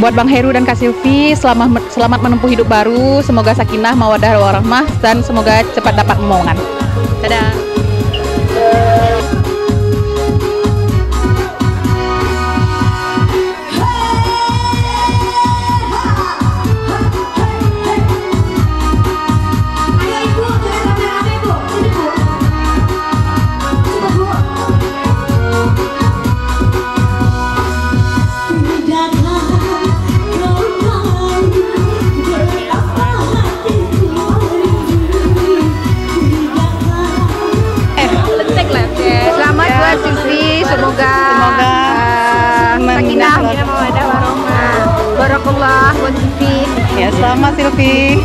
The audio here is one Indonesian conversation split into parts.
Buat Bang Heru dan Kak Silvi, selamat menempuh hidup baru. Semoga sakinah, mawaddah, warahmah, dan semoga cepat dapat momongan. Dadah. Semoga sakinah, mawaddah, warahmah. Barakallah buat Silvi. Ya, selamat Silvi.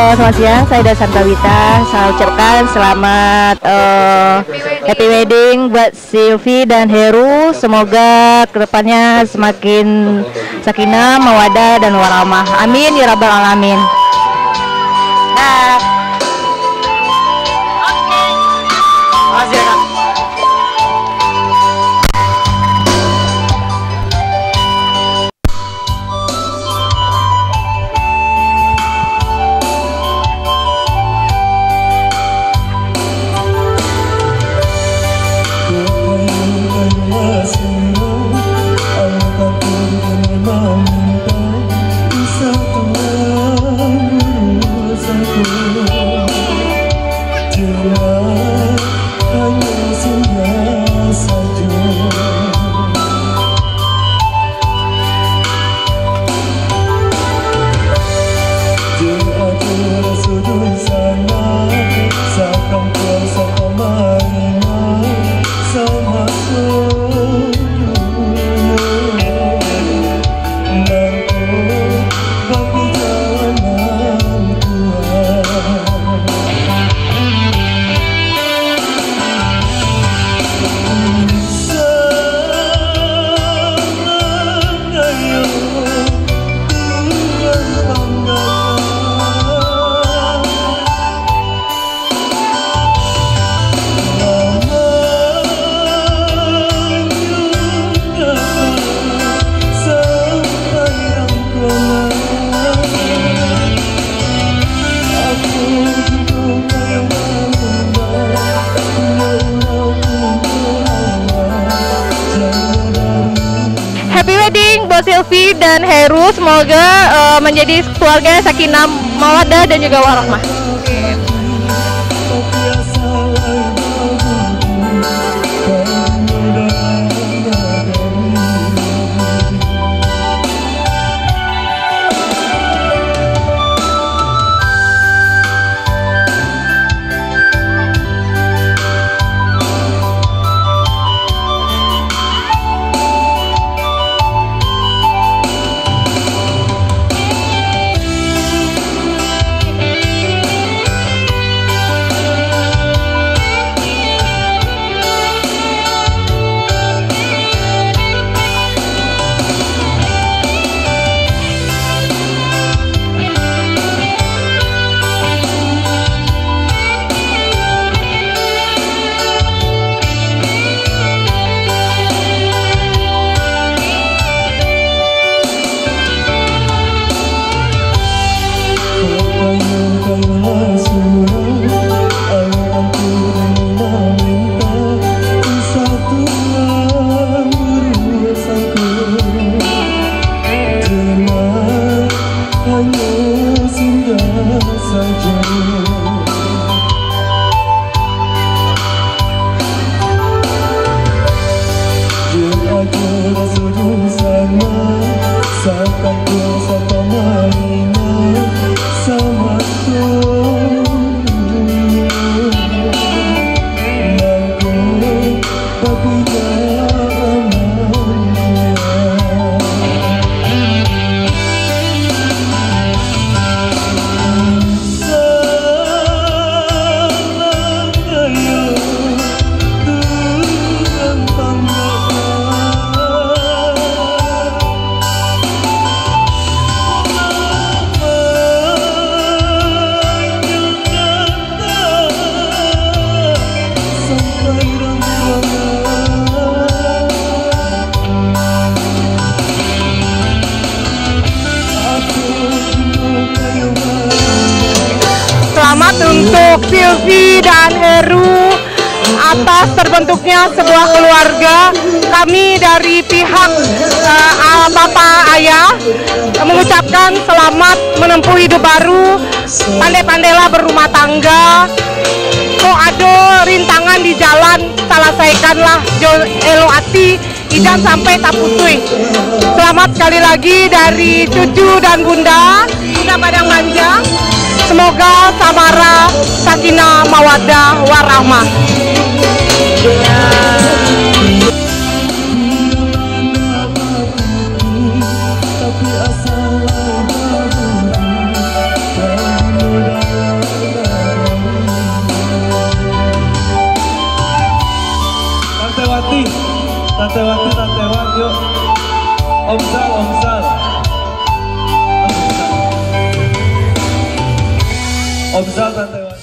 Selamat siang, saya Dada Santawita. Saya ucapkan selamat happy wedding buat Silvi dan Heru. Semoga kedepannya semakin sakinah, mawaddah, dan warahmah. Amin ya rabbal alamin. Satu Silvi dan Heru semoga menjadi keluarga sakinah, mawaddah dan juga warahmah. Untuk Silvi dan Heru atas terbentuknya sebuah keluarga, kami dari pihak Bapak Ayah mengucapkan selamat menempuh hidup baru, pandai-pandailah berumah tangga, kok ada rintangan di jalan, selesaikanlah elo ati, ijan sampai tak putui. Selamat sekali lagi dari cucu dan bunda Padang Manjang. Semoga samara, sakinah, mawaddah, warahmah. Tante Wati, yuk. Omsal. Omsal, Tante Wati.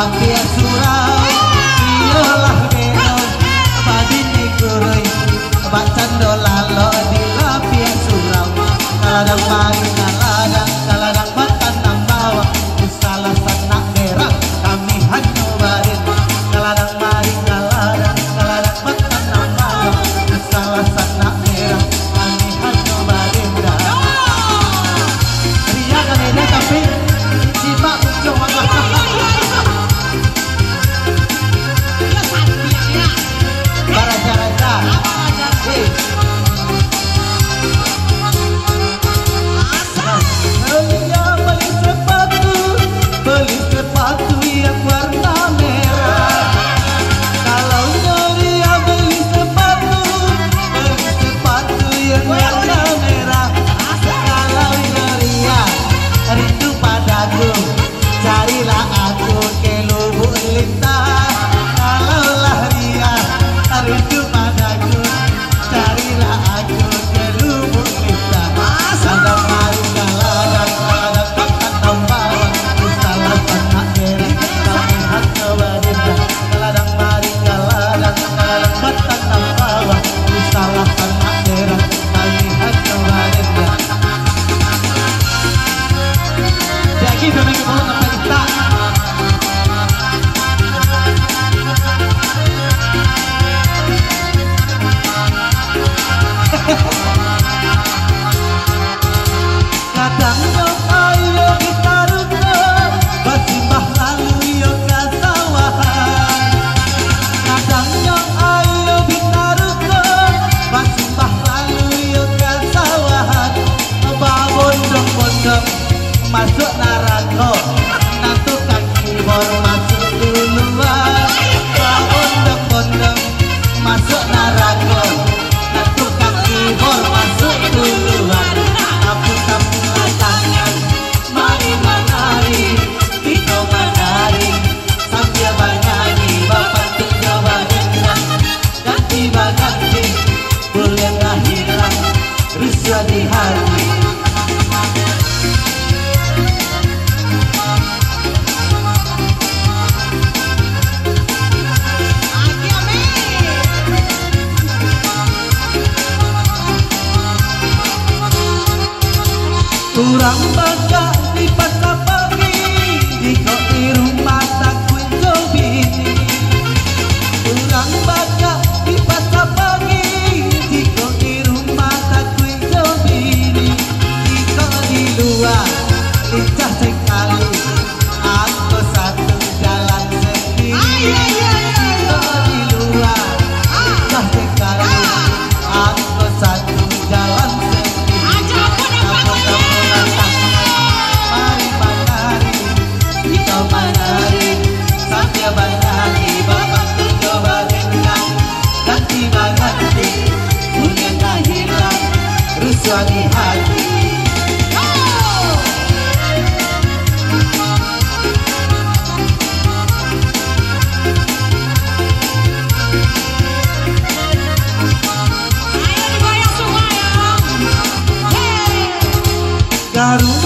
lapi surau iyalah beno badini kuroi bacan dolalo di lapi surau kaladang mari kaladang batan nambawa salah sanak merah kami hanya barin kaladang mari kaladang batan nambawa salah sanak merah kami hanya barin ria kalena tapi simak ujung Baraja-raja beli sepatu yang warna merah. Kalau Noria beli sepatu yang warna merah. Kalau Noria rindu padaku, carilah aku ke lubuk lintah. Kalaulah Ria rindu padaku, carilah aku ke lubuk lintah. Kaladang mari kaladang batan nambawa salah sanak merah kami hanya barinda. Kaladang mari kaladang batan nambawa salah sanak merah kami hanya barinda. Jadi kami kebun apa kita? Kadang dong ayo kita rukun basimbah lalu yo ke sawahan. Kadang dong ayo kita rukun basimbah lalu yo ke sawahan. Bondong-bondong masuk narako nantu kaki bor masuk duluan. Bondong-bondong masuk narako nantu kaki bor masuk duluan. Kapung-kapung tangan mari menari kita menari sambil bernyanyi bapak Jawa Indah ganti baganti boleh gak hilang rusuh di hati. Kurang baca di pasar pagi di kopi rumah tak kunjung bini. Kurang baca di pasar pagi di kopi rumah tak kunjung bini. Di luar lincah sekali aku satu jalan sendiri. Di luar lincah sekali aku satu jalan sendiri. Mari menari, kita menari sambil bernyanyi bapak Jawa Indah ganti baganti punya gak hilang rusuh di hati. Garuda